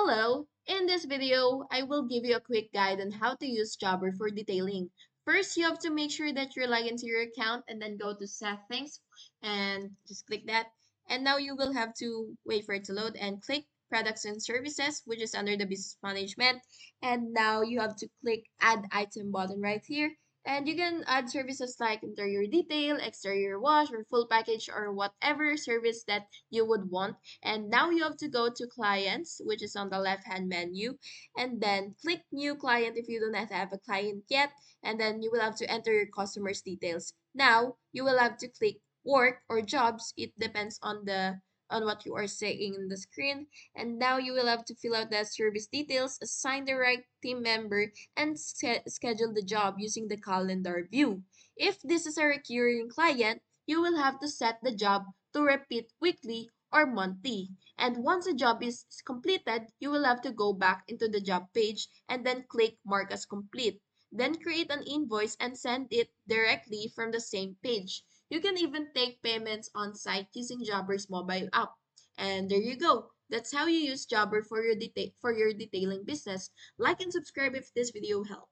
Hello! In this video, I will give you a quick guide on how to use Jobber for detailing. First, you have to make sure that you're logged into your account and then go to settings and just click that. And now you will have to wait for it to load and click products and services, which is under the business management. And now you have to click add item button right here. And you can add services like interior detail, exterior wash, or full package, or whatever service that you would want. And now you have to go to clients, which is on the left hand menu, and then click new client if you do not have a client yet. And then you will have to enter your customer's details. Now you will have to click work or jobs. It depends on what you are saying in the screen. And now you will have to fill out the service details, assign the right team member, and schedule the job using the calendar view. If this is a recurring client, you will have to set the job to repeat weekly or monthly. And once a job is completed, you will have to go back into the job page and then click mark as complete. Then create an invoice and send it directly from the same page. You can even take payments on site using Jobber's mobile app. And there you go. That's how you use Jobber for your detailing business. Like and subscribe if this video helped.